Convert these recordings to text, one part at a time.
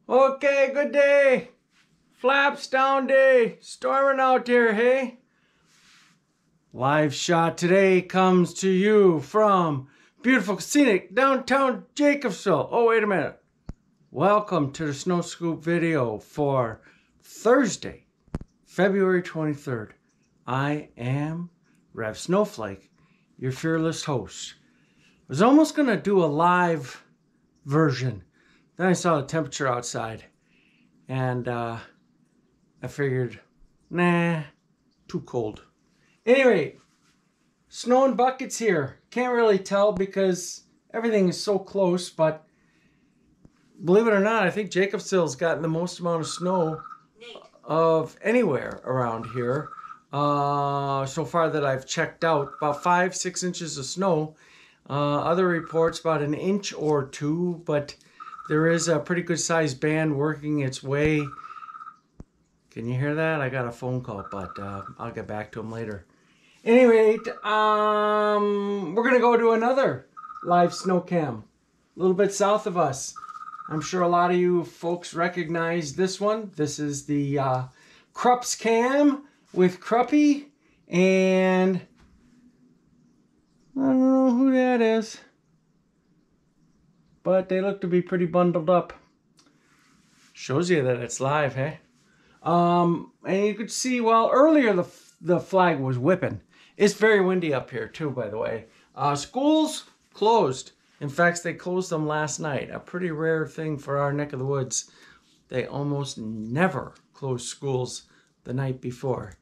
Okay, good day. Flaps down day. Storming out there, hey? Live shot today comes to you from beautiful, scenic downtown Jacobsville. Oh, wait a minute. Welcome to the Snow Scoop video for Thursday, February 23rd. I am Rev Snowflake, your fearless host. I was almost going to do a live version. Then I saw the temperature outside. And I figured, nah, too cold. Anyway, snow and buckets here. Can't really tell because everything is so close, but believe it or not, I think Jacobsville's gotten the most amount of snow of anywhere around here. So far that I've checked out, about 5-6 inches of snow. Other reports about an inch or two, but there is a pretty good sized band working its way. Can you hear that? I got a phone call, but I'll get back to him later. Anyway, we're going to go to another live snow cam a little bit south of us. I'm sure a lot of you folks recognize this one. This is the Krups cam with Kruppy, and I don't know who that is, but they look to be pretty bundled up. Shows you that it's live, hey? And you could see, well, earlier the flag was whipping. It's very windy up here too, by the way. Schools closed. In fact, they closed them last night. A pretty rare thing for our neck of the woods. They almost never close schools the night before.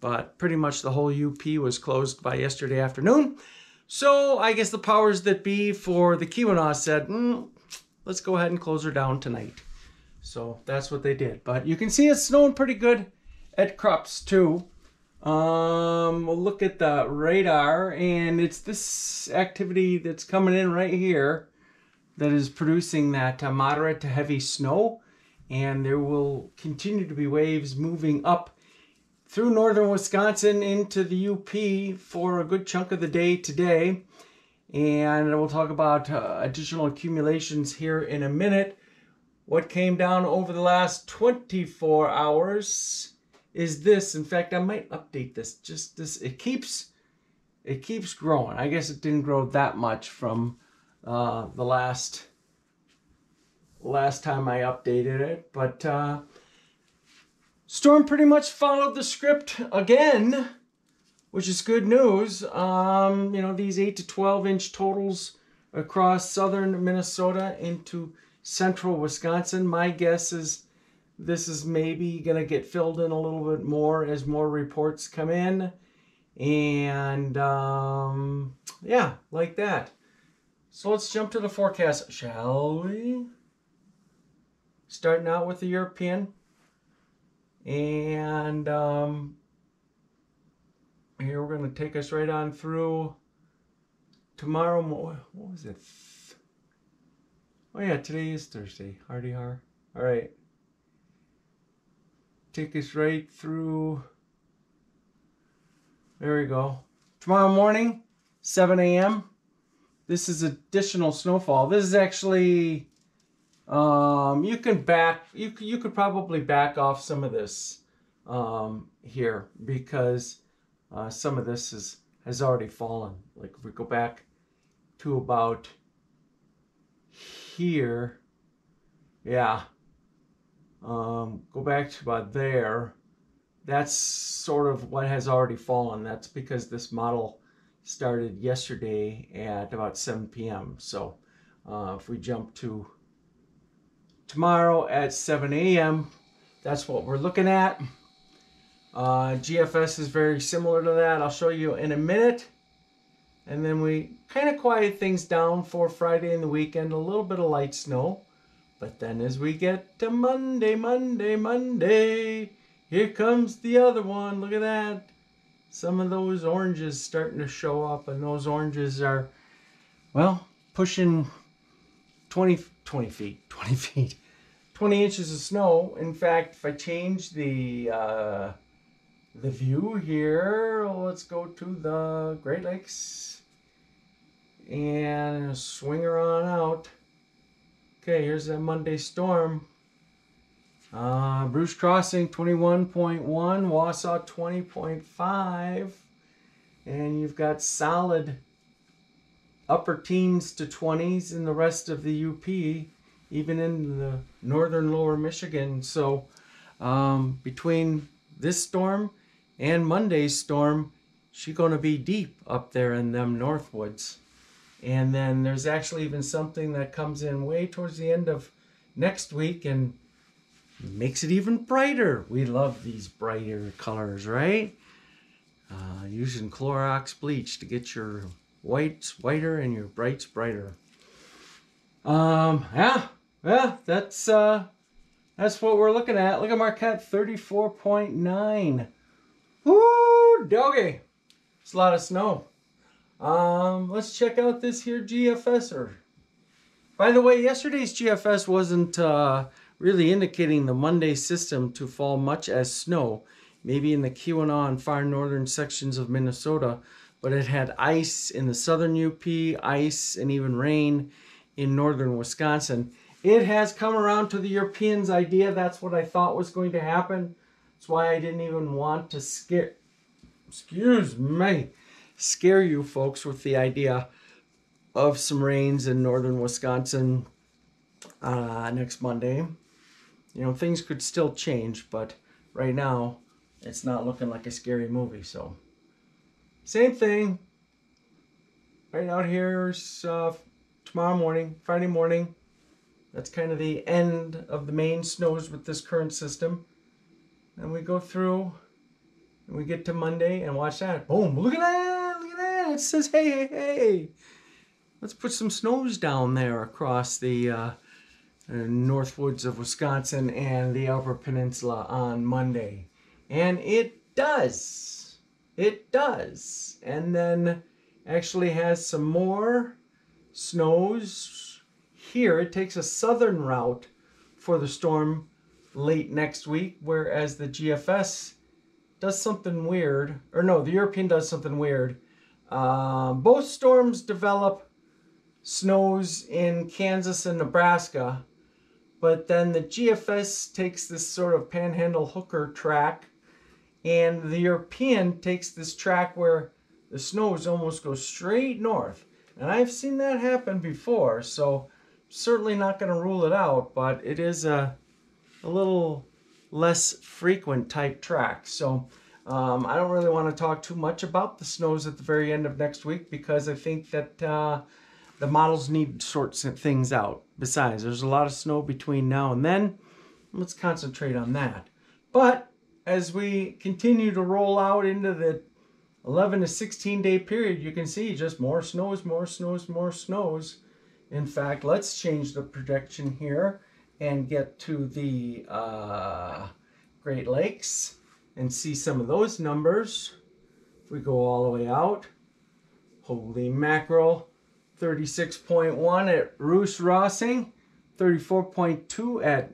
But pretty much the whole UP was closed by yesterday afternoon. So I guess the powers that be for the Keweenaw said, let's go ahead and close her down tonight. So that's what they did. But you can see it's snowing pretty good at Krups too. We'll look at the radar, and it's this activity that's coming in right here that is producing that moderate to heavy snow. And there will continue to be waves moving up through northern Wisconsin into the UP for a good chunk of the day today. And we'll talk about additional accumulations here in a minute. What came down over the last 24 hours is this. In fact, I might update this. Just this, it keeps growing. I guess it didn't grow that much from the last time I updated it, but storm pretty much followed the script again, which is good news. You know, these 8 to 12 inch totals across southern Minnesota into central Wisconsin. My guess is this is maybe going to get filled in a little bit more as more reports come in. And yeah, like that. So let's jump to the forecast, shall we? Starting out with the European. And here we're going to take us right on through tomorrow. What was it? Oh yeah, today is Thursday. Hardy har. All right. Take us right through. There we go. Tomorrow morning, 7 a.m. This is additional snowfall. This is actually, you could probably back off some of this here, because some of this has already fallen. Like if we go back to about here, yeah, go back to about there. That's sort of what has already fallen. That's because this model started yesterday at about 7 p.m. So if we jump to tomorrow at 7 a.m., that's what we're looking at. GFS is very similar to that. I'll show you in a minute. And then we kind of quiet things down for Friday and the weekend. A little bit of light snow. But then as we get to Monday, here comes the other one. Look at that. Some of those oranges starting to show up. And those oranges are, well, pushing 20 inches of snow. In fact, if I change the view here, let's go to the Great Lakes and swing her on out. Okay, here's that Monday storm. Bruce Crossing 21.1, Wausau 20.5, and you've got solid upper teens to 20s in the rest of the UP, even in the northern lower Michigan. So between this storm and Monday's storm, she's going to be deep up there in them Northwoods. And then there's actually even something that comes in way towards the end of next week and makes it even brighter. We love these brighter colors, right? Using Clorox bleach to get your whites whiter and your brights brighter. Yeah, that's what we're looking at. Look at Marquette, 34.9. Woo, doggy. It's a lot of snow. Let's check out this here GFSer. By the way, yesterday's GFS wasn't really indicating the Monday system to fall much as snow, maybe in the Keweenaw and far northern sections of Minnesota, but it had ice in the southern UP, ice and even rain in northern Wisconsin. It has come around to the Europeans' idea. That's what I thought was going to happen. That's why I didn't even want to scare you folks with the idea of some rains in northern Wisconsin next Monday. You know, things could still change, but right now it's not looking like a scary movie. So same thing right out here's tomorrow morning, Friday morning. That's kind of the end of the main snows with this current system. And we go through and we get to Monday and watch that. Boom, look at that, look at that. It says, hey. Let's put some snows down there across the Northwoods of Wisconsin and the Upper Peninsula on Monday. And it does. It does. And then actually has some more snows here. It takes a southern route for the storm late next week, whereas the GFS does something weird. Or no, the European does something weird. Both storms develop snows in Kansas and Nebraska, but then the GFS takes this sort of panhandle hooker track, and the European takes this track where the snows almost go straight north. And I've seen that happen before, so certainly not going to rule it out, but it is a little less frequent type track. So I don't really want to talk too much about the snows at the very end of next week, because I think that the models need to sort things out. Besides, there's a lot of snow between now and then. Let's concentrate on that. But as we continue to roll out into the 11 to 16 day period, you can see just more snows, more snows, more snows. In fact, let's change the projection here and get to the Great Lakes and see some of those numbers. If we go all the way out, holy mackerel. 36.1 at Roos Rossing, 34.2 at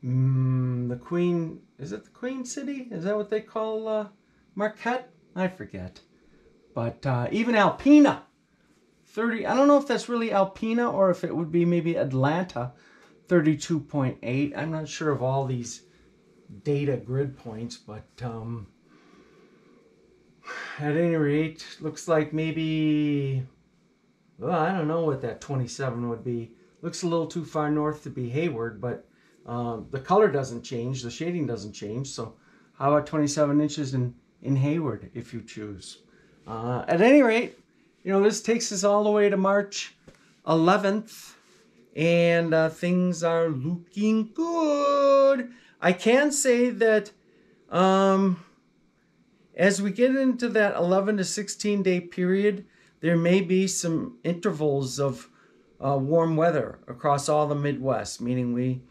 the Queen, is it the Queen City? Is that what they call Marquette? I forget. But even Alpena, 30, I don't know if that's really Alpena or if it would be maybe Atlanta, 32.8. I'm not sure of all these data grid points, but at any rate, looks like maybe, well, I don't know what that 27 would be. Looks a little too far north to be Hayward, but the color doesn't change, the shading doesn't change. So how about 27 inches in Hayward if you choose? At any rate, you know, this takes us all the way to March 11th, and things are looking good. I can say that as we get into that 11 to 16 day period, there may be some intervals of warm weather across all the Midwest, meaning we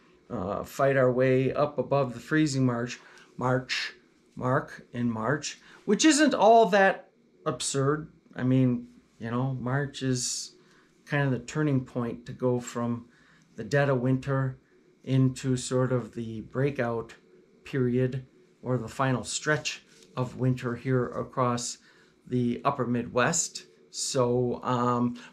fight our way up above the freezing mark in March, which isn't all that absurd. I mean, you know, March is kind of the turning point to go from the dead of winter into sort of the breakout period or the final stretch of winter here across the upper Midwest. So,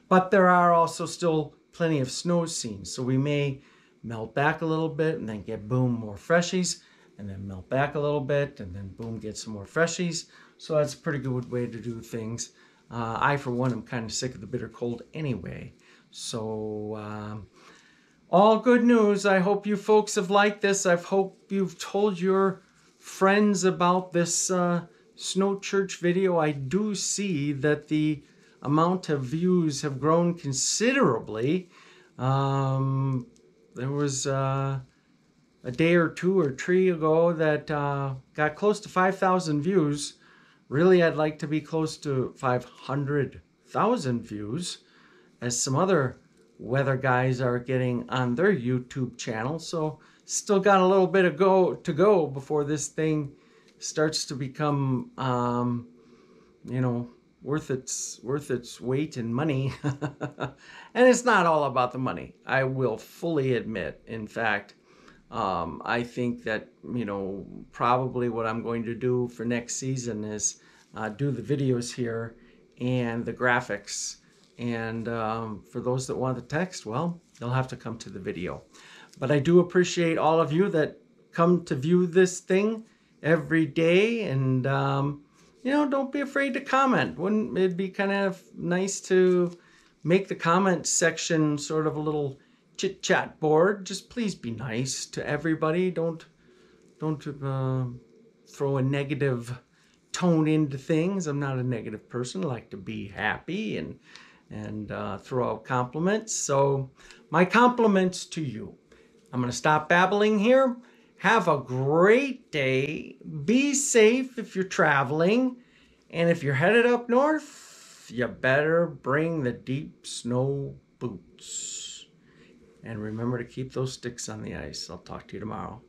but there are also still plenty of snow seen. So we may melt back a little bit, and then get boom, more freshies, and then melt back a little bit, and then boom, get some more freshies. So that's a pretty good way to do things. I, for one, am kind of sick of the bitter cold anyway. So all good news. I hope you folks have liked this. I hope you've told your friends about this snow church video. I do see that the amount of views have grown considerably. There was a day or two or three ago that got close to 5,000 views. Really, I'd like to be close to 500,000 views, as some other weather guys are getting on their YouTube channel. So still got a little bit to go before this thing starts to become, you know, worth its weight in money. And it's not all about the money, I will fully admit. In fact, I think that, you know, probably what I'm going to do for next season is do the videos here and the graphics. And for those that want the text, well, they'll have to come to the video. But I do appreciate all of you that come to view this thing every day. And, you know, don't be afraid to comment. Wouldn't it be kind of nice to make the comment section sort of a little chit-chat board? Just please be nice to everybody. Don't throw a negative tone into things. I'm not a negative person. I like to be happy and throw out compliments. So my compliments to you. I'm going to stop babbling here. Have a great day. Be safe if you're traveling. And if you're headed up north, you better bring the deep snow boots. And remember to keep those sticks on the ice. I'll talk to you tomorrow.